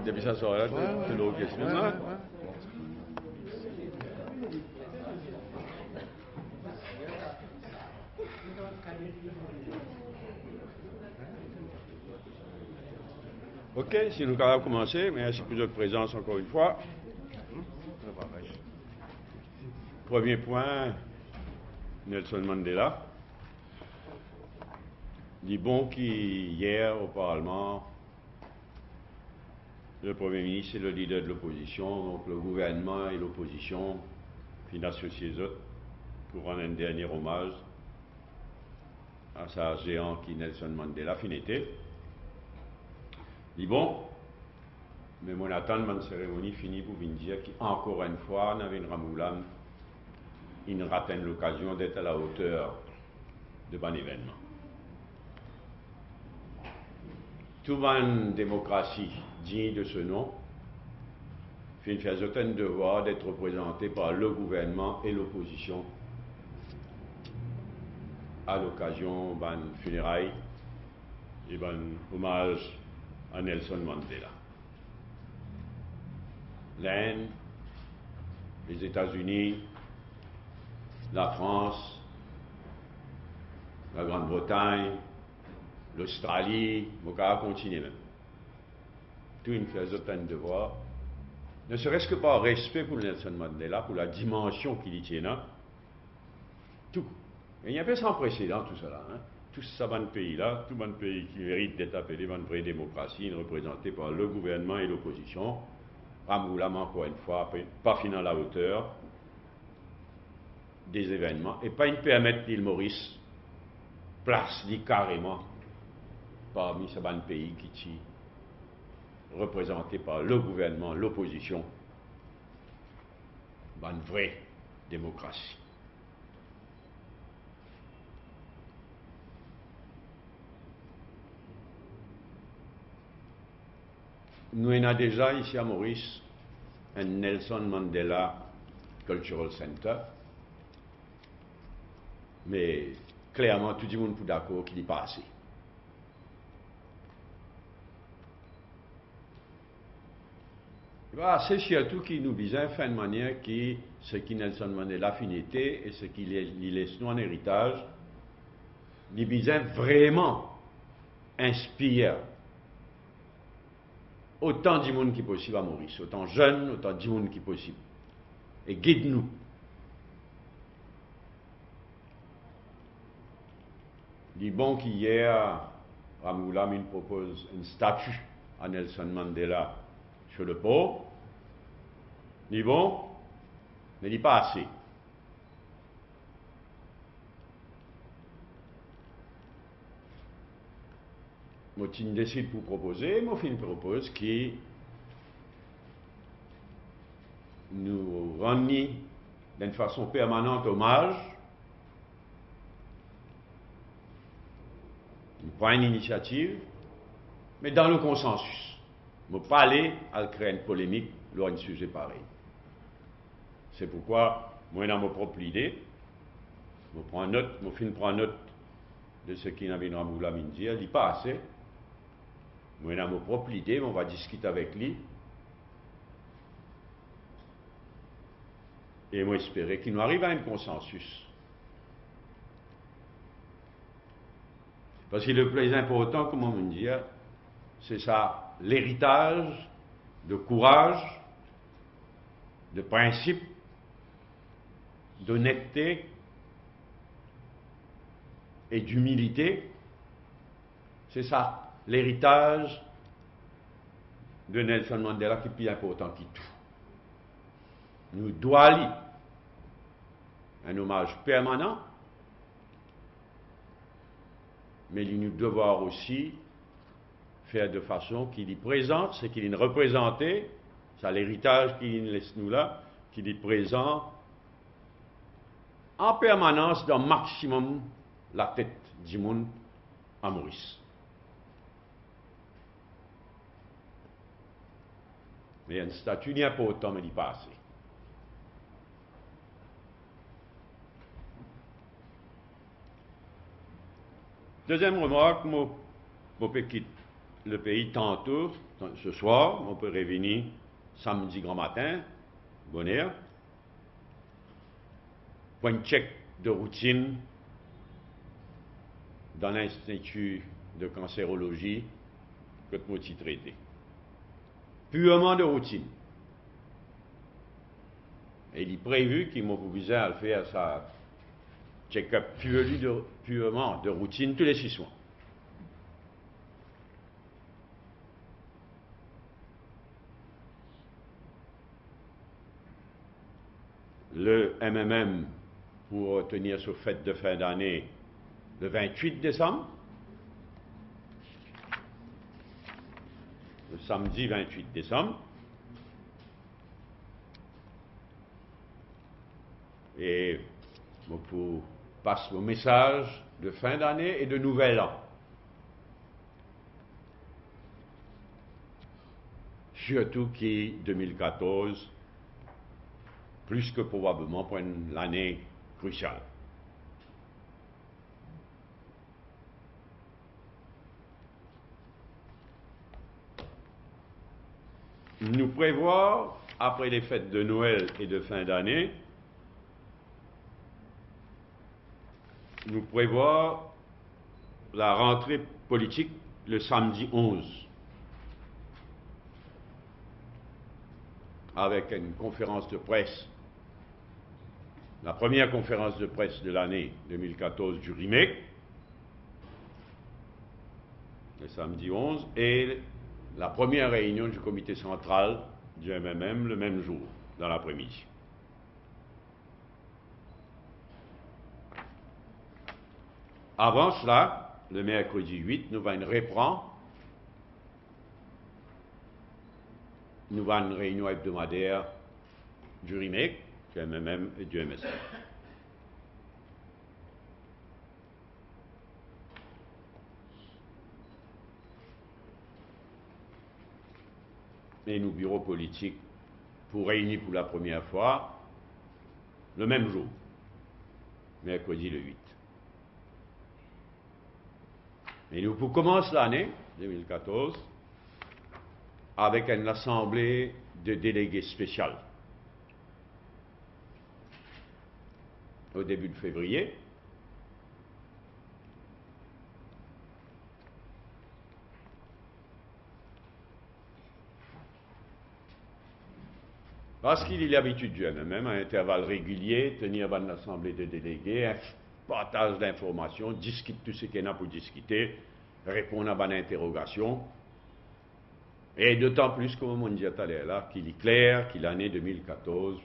Depuis ça sort là, c'est l'autre question. Ok, si nous allons commencer, merci pour votre présence encore une fois. Premier point, Nelson Mandela. Dit bon qui hier au Parlement, le Premier ministre et le leader de l'opposition, donc le gouvernement et l'opposition, puis associés eux, pour rendre un dernier hommage à sa géant qui Nelson Mandela finité. Dit bon, mais mon attente de cérémonie finie pour vous dire qu'encore une fois, Navin Ramoulam, il rate l'occasion d'être à la hauteur de bon événement. Toute une démocratie digne de ce nom fait un devoir d'être représenté par le gouvernement et l'opposition à l'occasion d'un funérailles et d'un hommage à Nelson Mandela. L'Inde, les États-Unis, la France, la Grande-Bretagne, l'Australie, on va continuer même. Tout une fait un devoir, ne serait-ce que par respect pour Nelson Mandela, pour la dimension qu'il y tient là. Tout. Et il n'y a pas sans précédent tout cela. Hein. Tout ça, bon pays-là, tout bon pays qui mérite d'être appelé une vraie démocratie, représenté par le gouvernement et l'opposition. Ramoulam, encore une fois, pas fin à la hauteur des événements, et pas une permettre l'île Maurice place dit carrément parmi ce bon pays qui est représenté par le gouvernement, l'opposition, une vraie démocratie. Nous avons déjà ici à Maurice un Nelson Mandela Cultural Center, mais clairement tout le monde est d'accord qu'il n'est pas assez. C'est surtout qui nous besoin de faire de manière que ce qui Nelson Mandela finité et ce qu'il laisse nous en héritage, nous besoin vraiment inspire autant de monde qui possible à Maurice, autant jeunes, autant de monde qui possible. Et guide-nous. Il est bon qu'hier, Ramoulam propose une statue à Nelson Mandela sur le pont. Il est bon, mais il n'est pas assez. Moi, je décide pour proposer, moi, je propose que nous rendions d'une façon permanente hommage. On prend une initiative, mais dans le consensus. Je ne veux pas aller à créer une polémique lors d'un sujet pareil. C'est pourquoi, moi, dans ma propre idée, je prends note, je prends note de ce qu'il avait Ramoulam dit, il dit pas assez. Moi, dans ma propre idée, on va discuter avec lui. Et moi, espérer qu'il nous arrive à un consensus. Parce que le plus important, comme on me dit, c'est ça, l'héritage de courage, de principe, d'honnêteté et d'humilité. C'est ça, l'héritage de Nelson Mandela qui est plus important que tout. Nous devons un hommage permanent, mais il nous devoir aussi faire de façon qu'il y présente ce qu'il est représenté, c'est l'héritage qu'il laisse nous là, qu'il est présent en permanence dans maximum la tête du monde à Maurice. Mais un statut n'est pas autant, mais il pas assez. Deuxième remarque, je peux quitter le pays tantôt, ce soir, on peut revenir samedi grand matin, bonne heure, pour un check de routine dans l'Institut de cancérologie que nous avons traité. Purement de routine. Et il est prévu qu'il m'a proposé à le faire ça check-up purement de routine tous les 6 mois. Le MMM pour tenir ce fête de fin d'année le 28 décembre, le samedi 28 décembre, et pour passer le message de fin d'année et de nouvel an. Surtout qui 2014, plus que probablement pour l'année cruciale. Nous prévoyons, après les fêtes de Noël et de fin d'année, nous prévoyons la rentrée politique le samedi 11, avec une conférence de presse, la première conférence de presse de l'année 2014 du RIMEC, le samedi 11, et la première réunion du comité central du MMM le même jour, dans l'après-midi. Avant cela, le mercredi 8, nous allons reprendre une réunion hebdomadaire du RIMEC, du MMM et du MSF. Et nos bureaux politiques pour réunir pour la première fois le même jour, mercredi le 8. Et nous pour commencer l'année 2014 avec une assemblée de délégués spéciaux au début de février. Parce qu'il y a l'habitude du MMM, à intervalles réguliers, tenir une assemblée de délégués, un partage d'informations, discuter tout ce qu'il y en a pour discuter, répondre à une interrogation. Et d'autant plus, comme on dit tout à l'heure là, qu'il est clair que l'année 2014,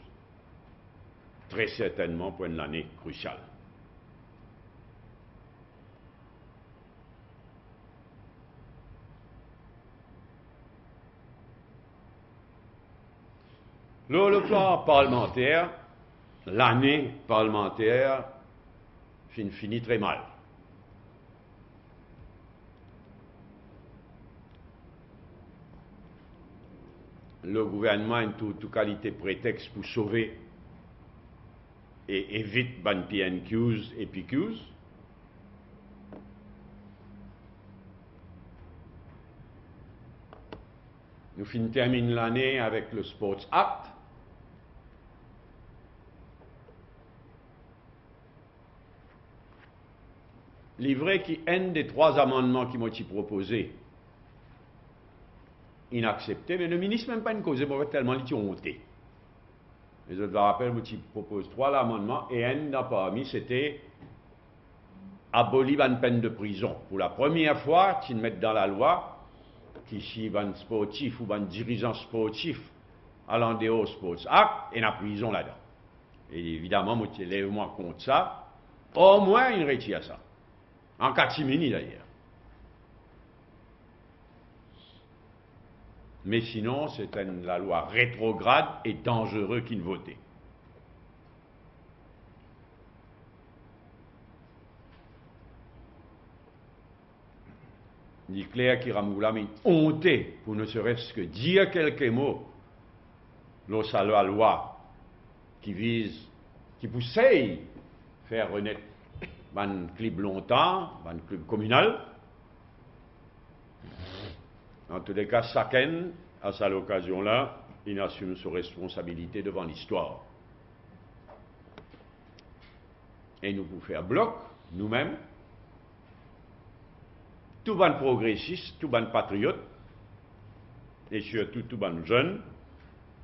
très certainement, pour une année cruciale. Le plan parlementaire, l'année parlementaire finit très mal. Le gouvernement a toute qualité prétexte pour sauver et évite ban PNQs et PQs. Nous terminons l'année avec le Sports Act. Livré qui est un des 3 amendements qui m'ont été proposés, inaccepté, mais le ministre même pas une cause, il tellement il honté. Les autres rappels, je propose 3 amendements et un n'a pas mis, c'était abolir une peine de prison. Pour la première fois, qu'ils mettent dans la loi qui si un sportif ou un dirigeant sportif allant dehors au Sports Act et la prison là-dedans. Et évidemment, moi, je lève-moi contre ça. Au moins, il retire ça. En catimini d'ailleurs. Mais sinon, c'est la loi rétrograde et dangereuse qu'il votait. Il est clair qu'il Ramoula mais honté pour ne serait-ce que dire quelques mots lorsque la loi qui vise, qui pousse faire renaître un club longtemps, un club communal. En tous les cas, chacun, à cette occasion-là, il assume ses responsabilités devant l'histoire. Et nous pouvons faire bloc, nous-mêmes, tout ban progressistes, tout ban patriotes, et surtout tout ban jeunes,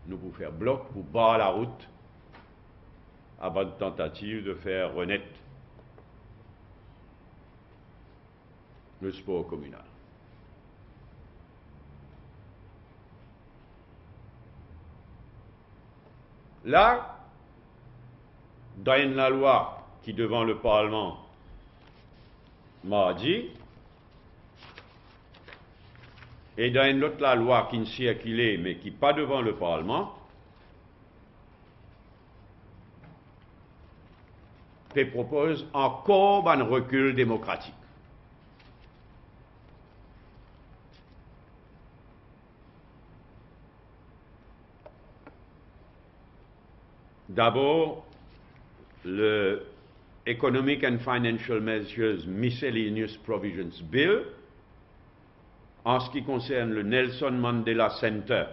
nous pouvons faire bloc pour barrer la route à bonne tentative de faire renaître le sport communal. Là, dans la loi qui devant le Parlement mardi, et dans une autre la loi qui ne circulait mais qui n'est pas devant le Parlement, qui propose encore un recul démocratique. D'abord, le Economic and Financial Measures Miscellaneous Provisions Bill, en ce qui concerne le Nelson Mandela Center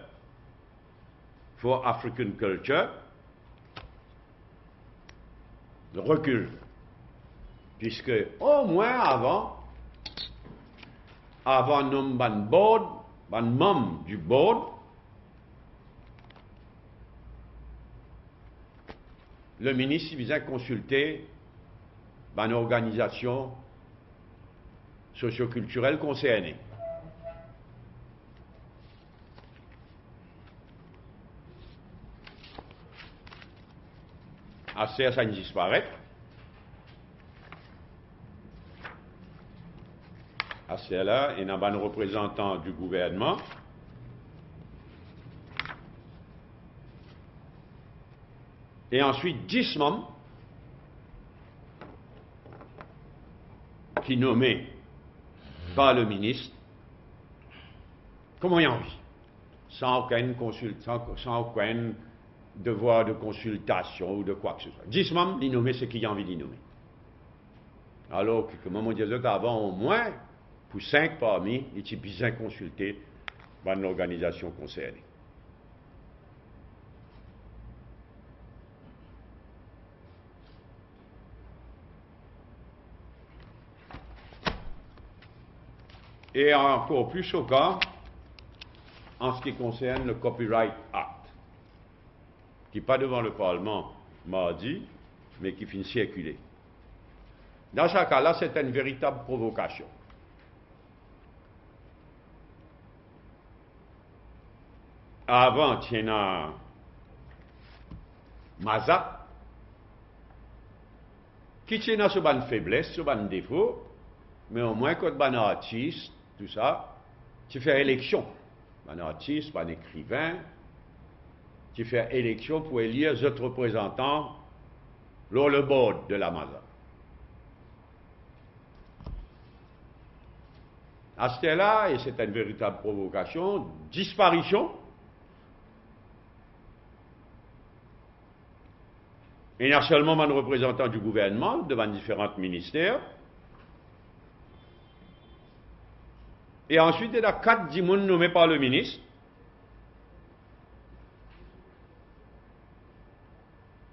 for African Culture, recule. Puisque au moins avant nom ban board, ban membre du board, le ministre visait à consulter une organisation socioculturelle concernée. Assez ça disparaît. Assez là, il y a un représentant du gouvernement. Et ensuite 10 membres qui nommés par le ministre, comme il y a envie, sans aucun devoir de consultation ou de quoi que ce soit. 10 membres, ils nomment ce qu'il y a envie d'y nommer. Alors que, comme on disait avant, au moins, pour 5 parmi, ils étaient bien consultés par une organisation concernée. Et encore plus choquant, en ce qui concerne le Copyright Act, qui n'est pas devant le Parlement mardi, mais qui finit circuler. Dans ce cas-là, c'est une véritable provocation. Avant, il y a Mazat, qui tient sur une faiblesse, sur un défaut, mais au moins quand un artiste, tout ça, tu fais élection. Un artiste, un écrivain, tu fais élection pour élire les autres représentants lors le board de la Mazat. À ce là, et c'est une véritable provocation, disparition. Il y a seulement un représentant du gouvernement devant différents ministères. Et ensuite, il y a 4 dimoun nommés par le ministre.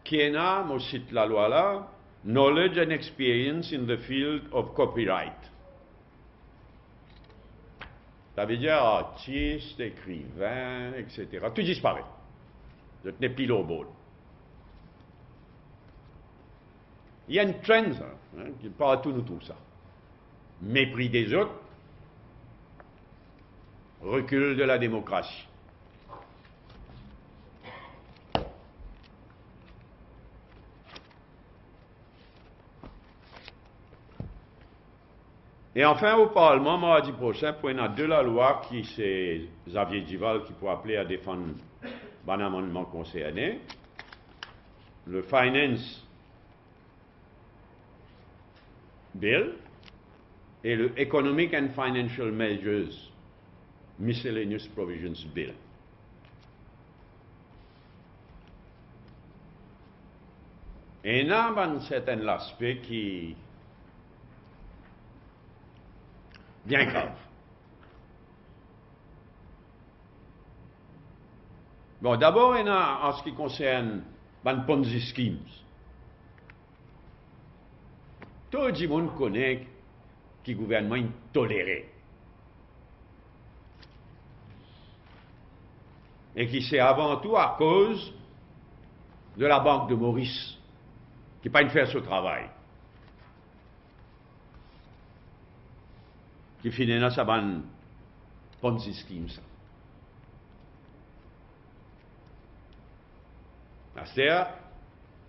Qui est là, je cite la loi là, knowledge and experience in the field of copyright. Ça veut dire artiste, écrivain, etc. Tout disparaît. Je tenais pile au bol. Il y a une trend, qui partout nous trouve ça. Mépris des autres, recul de la démocratie. Et enfin, au Parlement, mardi prochain, pour une de la loi qui c'est Xavier Duval qui pourrait appeler à défendre un amendement concerné, le Finance Bill et le Economic and Financial Measures Miscellaneous Provisions Bill. Et il y a un certain aspect qui est bien grave. Bon, d'abord, il y a en ce qui concerne les Ponzi schemes. Tout le monde connaît que le gouvernement est toléré. Et qui c'est avant tout à cause de la Banque de Maurice, qui n'a pas fait ce travail. Qui finance sa bonne Ponzi scheme. C'est-à-dire,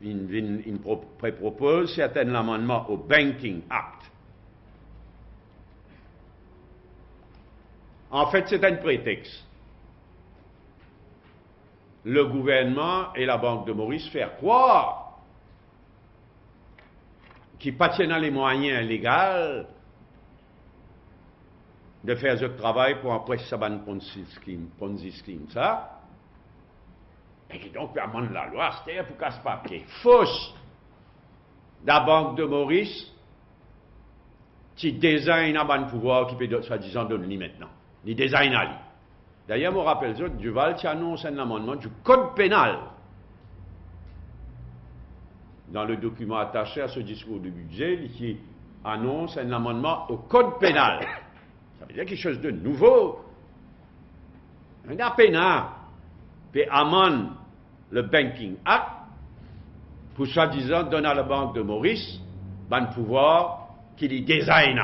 il propose certains amendements au Banking Act. En fait, c'est un prétexte. Le gouvernement et la Banque de Maurice faire croire qu'ils pas tiennent les moyens légaux de faire ce travail pour empêcher ça Ponzi scheme, ça. Et donc, il amende la loi, c'est-à-dire pour casse papier. Fausse. La Banque de Maurice, qui désigne un bon pouvoir qui peut, soi-disant, donner maintenant. Il désigne à lui. D'ailleurs, je me rappelle, Duval qui annonce un amendement du Code pénal dans le document attaché à ce discours de budget, qui annonce un amendement au Code pénal. Ça veut dire quelque chose de nouveau. Un pénal peut amende le Banking Act pour soi-disant donner à la Banque de Maurice un pouvoir qu'il y désigne.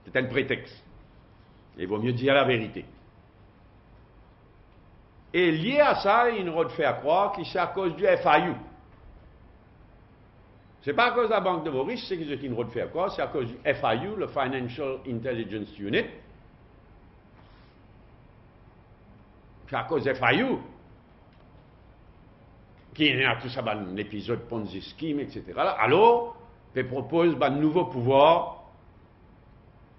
C'est un prétexte. Il vaut mieux dire la vérité. Et lié à ça, il nous fait croire que c'est à cause du FIU. Ce n'est pas à cause de la Banque de Maurice, c'est ce qu'il nous fait croire, c'est à cause du FIU, le Financial Intelligence Unit. C'est à cause du FIU qu'il y a tout ça, l'épisode Ponzi Scheme, etc. Alors, il propose un nouveau pouvoir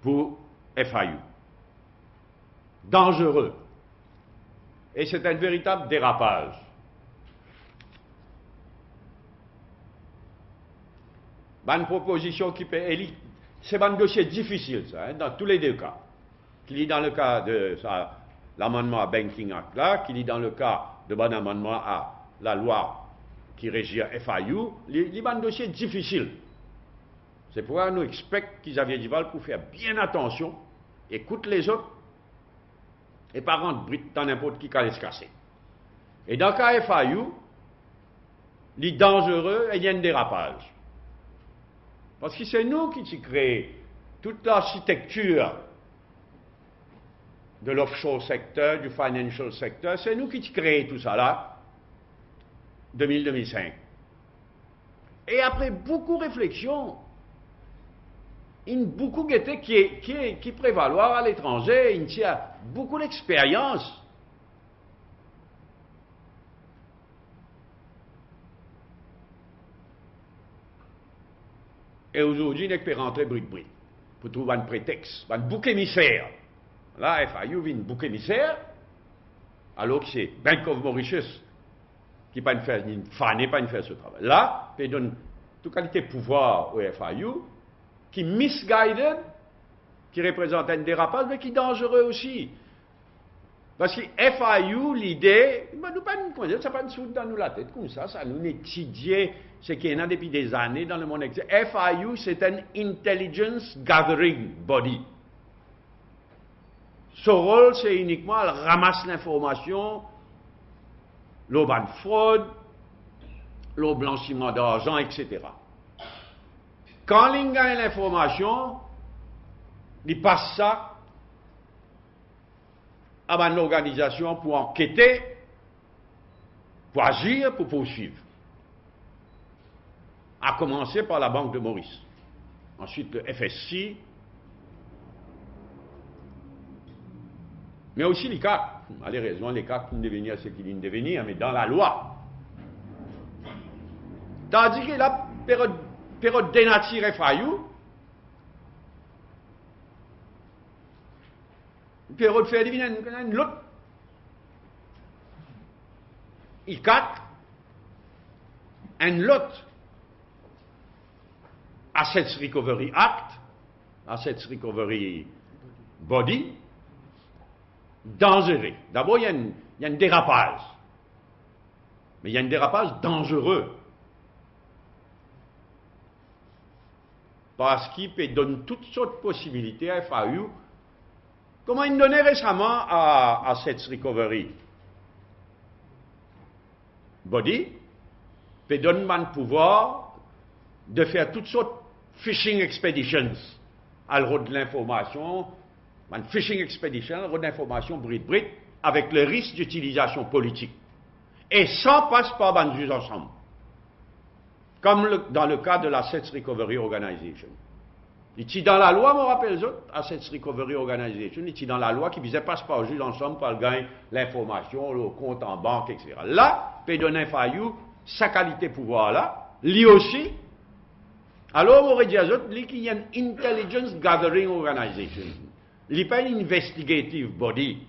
pour FIU. Dangereux. Et c'est un véritable dérapage. Une proposition qui peut élire. C'est un dossier difficile, ça, hein, dans tous les deux cas. Qu'il y dans le cas de l'amendement à Banking Act, là, qu'il y dans le cas de bon amendement à la loi qui régit FIU, il y a un dossier difficile. C'est pourquoi nous expectons qu'Xavier Duval pour faire bien attention, écoute les autres, et pas rendre bride dans n'importe qui qu'à se casser. Et dans le cas FIU, il est dangereux et il y a un dérapage. Parce que c'est nous qui créons toute l'architecture de l'offshore sector, du financial sector, c'est nous qui créons tout ça là, 2000-2005. Et après beaucoup de réflexions, il y a beaucoup de qui prévaloir à l'étranger, il y a beaucoup d'expérience. Et aujourd'hui, il peut rentrer brut pour trouver un prétexte, un bouc émissaire. Là, FIU vient un bouc émissaire, alors que c'est Bank of Mauritius qui ne pas faire ce travail. Là, il donne toute qualité de pouvoir au FIU, qui est misguided, qui représente un dérapage, mais qui est dangereux aussi. Parce que FIU, l'idée, nous pas nous connaître, ça pas nous dans nous la tête comme ça nous étudier ce qu'il y a depuis des années dans le monde extérieur. FIU, c'est un intelligence gathering body. Son rôle, c'est uniquement ramasser l'information, le ban de fraude, le blanchiment d'argent, etc. Quand il gagne l'information, il passe ça à une organisation pour enquêter, pour agir, pour poursuivre. À commencer par la Banque de Maurice. Ensuite le FSC, mais aussi les CAC. Malheureusement, les CAC qui devenir ce qu'ils deviennent devenir, mais dans la loi. Tandis que la période dénature FIU, Puis il fait une l'autre. ICAT, un lot Assets Recovery Act, Assets Recovery Body, dangereux. D'abord, il y a un dérapage. Mais il y a un dérapage dangereux. Parce qu'il peut donner toutes sortes de possibilités à FAU. Comment il donnait récemment à Assets Recovery Body, peut donner le pouvoir de faire toutes sortes de phishing expeditions à l'ordre de l'information, une phishing expedition, à l'ordre de l'information bride, avec le risque d'utilisation politique. Et sans passe par ban juge ensemble. Comme dans le cas de l'Assets Recovery Organization. Ici dans la loi, je me rappelle les autres, Assets Recovery Organization, ici dans la loi qui visait passe par juge ensemble pour gagner l'information, le compte en banque, etc. Là, peut donner Fayou, sa qualité pouvoir là, lui aussi. Alors, on aurait dit à eux qu'il y a une Intelligence Gathering Organization. Il n'est pas une investigative body.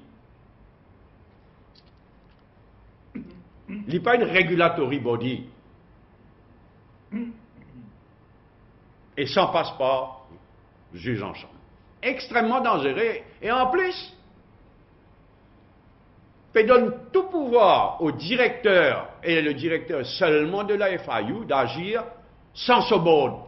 Il n'est pas une regulatory body. Et sans passeport, juge en chambre. Extrêmement dangereux. Et en plus, il donne tout pouvoir au directeur, et le directeur seulement de la FIU, d'agir sans ce board.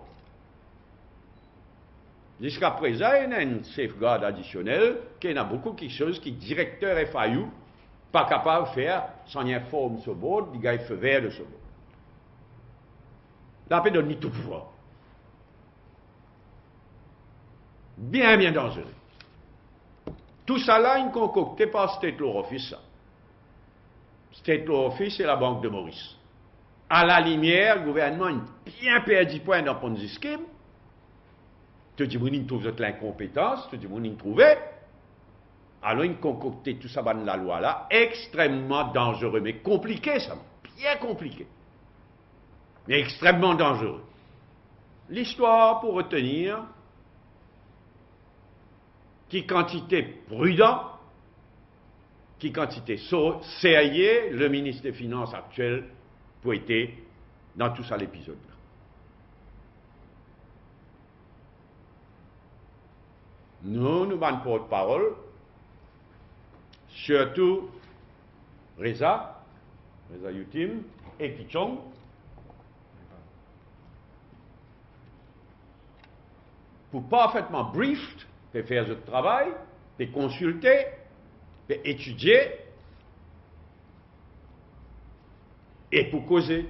Jusqu'à présent, il y a un safeguard additionnel, qu'il y en a beaucoup de choses qui directeur FIU pas capable de faire sans informer ce board, il y a un feu vert de ce board. Là, il donne tout pouvoir. Bien, bien dangereux. Tout ça là, il est concocté par State Law Office. State Law Office, c'est la Banque de Maurice. À la lumière, le gouvernement a bien perdu point dans Ponzi Scheme. Tout le monde trouve l'incompétence, tout le monde trouvait. Alors, il concocté tout ça dans la loi là, extrêmement dangereux, mais compliqué ça, bien compliqué. Mais extrêmement dangereux. L'histoire pour retenir qui quantité prudent, qui quantité sérieux, le ministre des Finances actuel pour être dans tout ça l'épisode. Nous avons porte-parole, surtout Reza Yutim et Kichong, pour parfaitement briefed, de faire ce travail, de consulter, d'étudier et pour causer.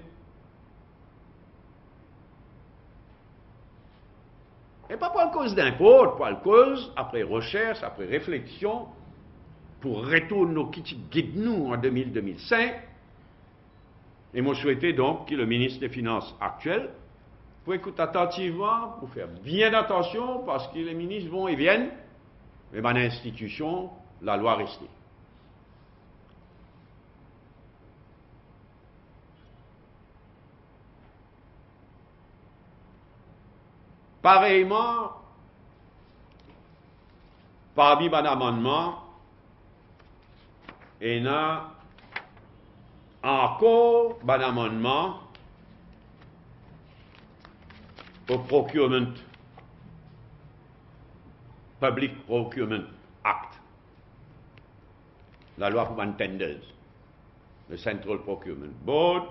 Et pas pour la cause d'impôt, pour la cause, après recherche, après réflexion, pour retourner nos qui guident nous en 2000-2005. Et moi, je souhaitais donc que le ministre des Finances actuel, pour écouter attentivement, pour faire bien attention, parce que les ministres vont et viennent, mais dans l'institution, la loi reste. Pareillement, parmi les amendements, il y a encore un amendement au Procurement, Public Procurement Act, la loi pour les tenders, le Central Procurement Board,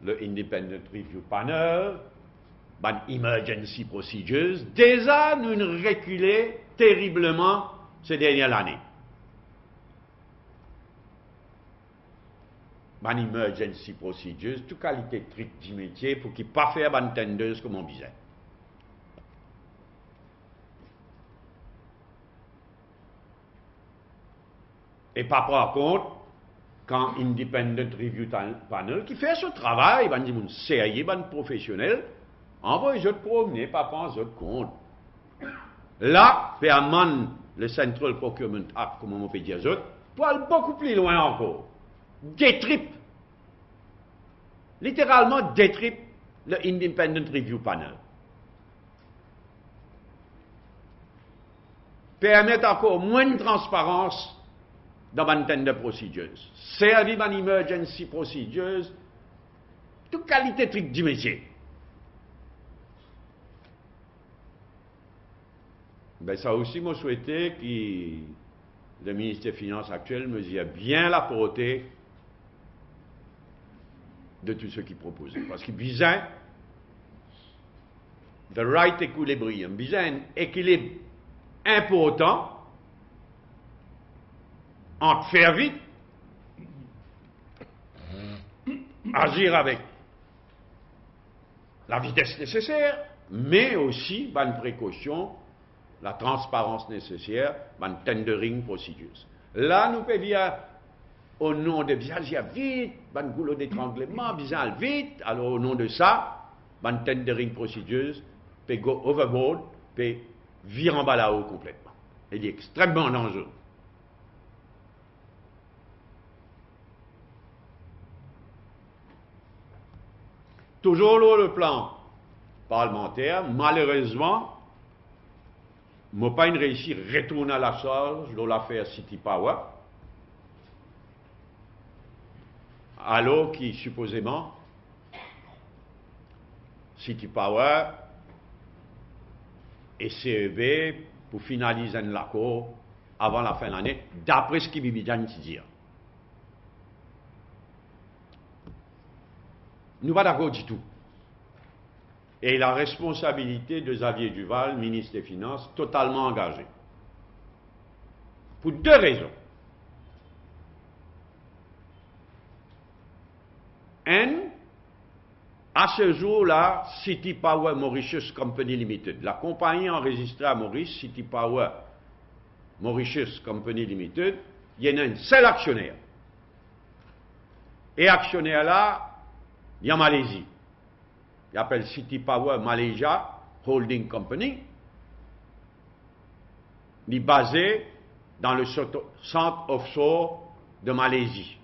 le Independent Review Panel, les Emergency Procedures, déjà nous reculé terriblement ces dernières années. Les Emergency Procedures, toute qualité de truc du métier pour qu'ils ne pas faire les tenders comme on disait. Et pas par contre, quand Independent Review Panel, qui fait ce travail, ils sont sérieux, professionnels, envoyez les autres promener, pas prendre les autres compte. Là, permanent le Central Procurement Act, comme on peut dire les autres, pour aller beaucoup plus loin encore. Détripe, littéralement détripe le Independent Review Panel. permettre encore moins de transparence dans une tender procedures. Servir une emergency procedures, toute qualité truc du métier. Ben ça aussi, moi souhaitais que le ministre des Finances actuel me dise bien la portée de tout ce qu'il proposait. Parce qu'il visait the right equilibrium, visait un équilibre important entre faire vite, agir avec la vitesse nécessaire, mais aussi une précaution, la transparence nécessaire, une tendering procedures. Là, nous pouvons dire, au nom de visage vite, un goulot d'étranglement, visage vite, alors au nom de ça, une tendering procedures peut go overboard, peut virer en bas là-haut complètement. Il est extrêmement dangereux. Toujours là, le plan parlementaire, malheureusement, je n'ai pas réussi à retourner à la charge de l'affaire City Power, alors qui supposément City Power et CEB pour finaliser l'accord avant la fin de l'année, d'après ce qu'il Bibidan dit. Nous ne sommes pas d'accord du tout. Et la responsabilité de Xavier Duval, ministre des Finances, totalement engagé. Pour deux raisons. À ce jour-là, City Power Mauritius Company Limited, la compagnie enregistrée à Maurice, City Power Mauritius Company Limited, il y a un seul actionnaire. Et actionnaire là, il y a Malaisie. Il appelle City Power Malaysia Holding Company. Il est basé dans le centre offshore de Malaisie.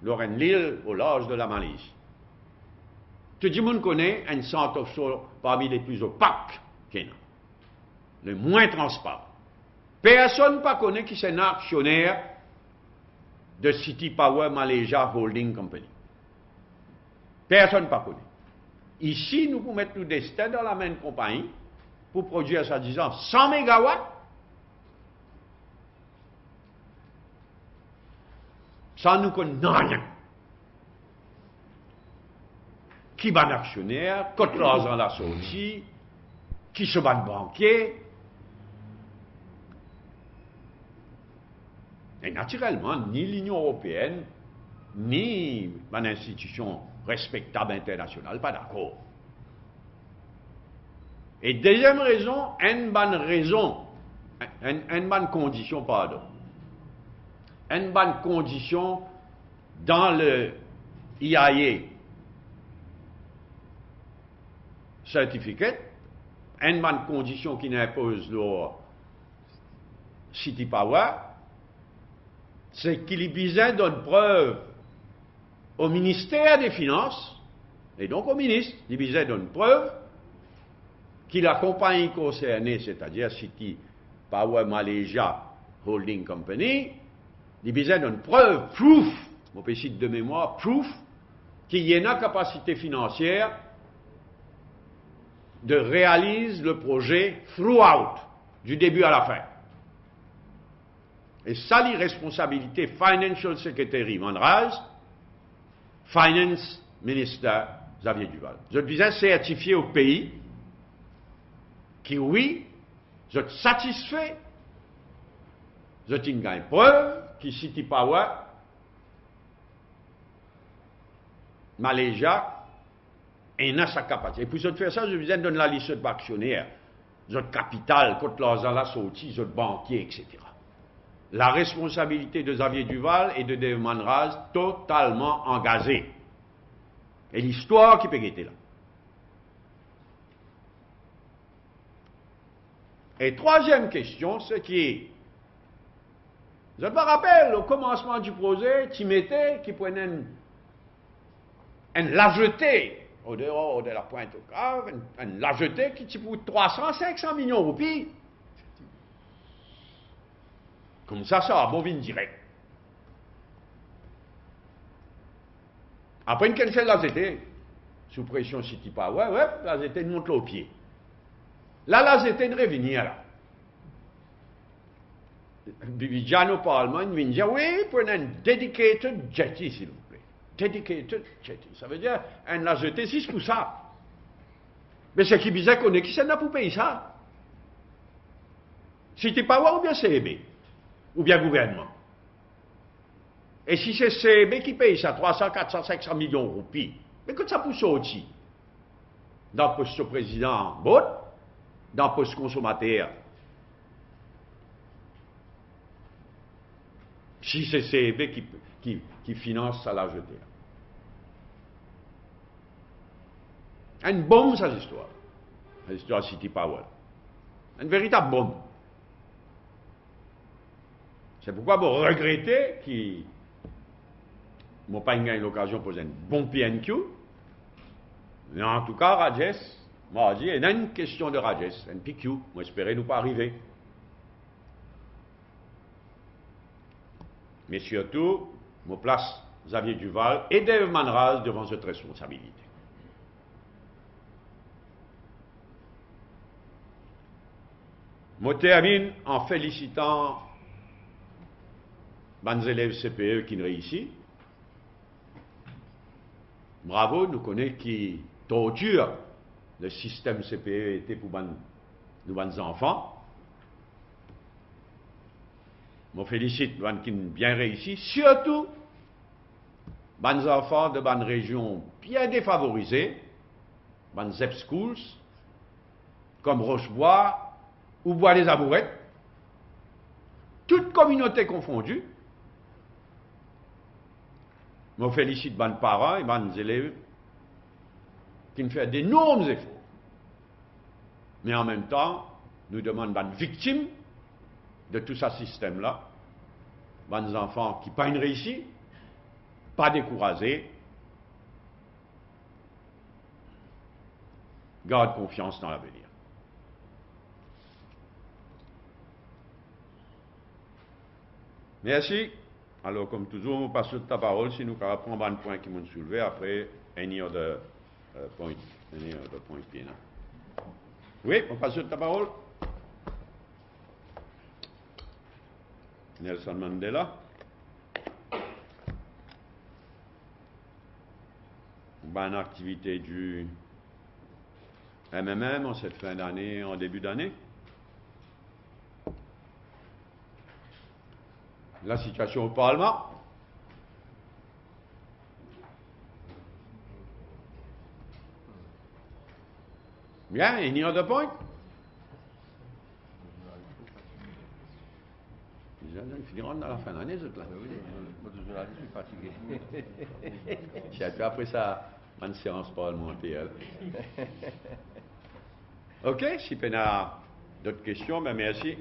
L'île au large de la Malaisie. Tout le monde connaît un centre offshore parmi les plus opaques qu'il y a, le moins transparent. Personne ne connaît qui c'est un actionnaire de City Power Malaysia Holding Company. Personne ne connaît. Ici, nous pouvons mettre nos destins dans la même compagnie pour produire, soi-disant, 100 mégawatts. Sans nous connaître rien. Qui va actionnaire, cote l'argent la sortie, qui se bat banquier. Et naturellement, ni l'Union européenne, ni une institution respectable internationale, pas d'accord. Et deuxième raison, une bonne condition, pardon. Une bonne condition dans le IAE certificate, une bonne condition qui impose le City Power, c'est qu'il y besoin d'une preuve au ministère des Finances, et donc au ministre, il y besoin d'une preuve que la compagnie concernée, c'est-à-dire City Power Malaysia Holding Company, il y a besoin d'une preuve, proof, mon petit de mémoire, proof, qu'il y ait une capacité financière de réaliser le projet throughout, du début à la fin. Et ça, l'irresponsabilité Financial Secretary Manraz, Finance Minister Xavier Duval. Je devais certifier au pays qui, oui, je suis satisfait, je tiens une preuve qui City Power, Malaysia, et dans sa capacité. Et pour faire ça, je vous ai donné la liste d'actionnaires, votre capital, contre l'argent la sortie, votre banquier, etc. La responsabilité de Xavier Duval et de Dave Manraz totalement engagée. Et l'histoire qui peut être là. Et troisième question, c'est qui je me rappelle, au commencement du projet, Timothée qui prenait une largeté au dehors de la pointe au cave, une largeté qui pour 300-500 millions de roupies. Comme ça va bon vin direct. Après, une fait la ZT, sous pression City Power, ouais, la ZT monte au pied. Là, la ZT revient là. Bibidiano Parlement vient dire, oui, prenez un dedicated jetty, s'il vous plaît. Dedicated jetty. Ça veut dire, un la ZT, c'est pour ça. Mais c'est qui bizarre qu'on est, qui s'en a pour payer ça? City Power ou bien CEB? Ou bien gouvernement? Et si c'est CEB qui paye ça, 300, 400, 500 millions de roupies, mais que ça pousse au-dessus? Dans le poste président, bon, dans le poste consommateur. Si c'est CEB qui finance ça, la jeter. Une bombe, ça, l'histoire. L'histoire City Power. Une véritable bombe. C'est pourquoi vous regrettez qu'ils n'ont pas eu l'occasion de poser un bon PNQ. Mais en tout cas, Rajes, moi, je dis, il y a une question de Rajes, un PQ. Moi, j'espérais nous pas arriver. Mais surtout, je place Xavier Duval et Dave Manraz devant cette responsabilité. Je termine en félicitant les élèves CPE qui réussissent. Bravo, nous connaissons qui torture le système CPE était pour nos enfants. Je félicite les qui ont bien réussi, surtout les enfants de bonnes régions bien défavorisées, les ZEP schools, comme Rochebois ou Bois des Amourettes, toutes communautés confondues. Je félicite les parents et les élèves qui ont fait d'énormes efforts. Mais en même temps, nous demandons aux victimes de tout ce système-là, les enfants qui n'ont pas réussi, pas découragés, gardent confiance dans l'avenir. Merci. Alors, comme toujours, on passe la parole si nous reprendre un point qui m'ont soulevé après any other point. Oui, on passe la parole. Nelson Mandela. Bonne activité du MMM en cette fin d'année, en début d'année. La situation au Parlement. Bien, any other point? Ils finiront dans la fin d'année, les autres là. Oui, le journaliste, je suis fatigué. J'ai après ça, une séance parlementaire. Ok, si vous avez d'autres questions, ben merci.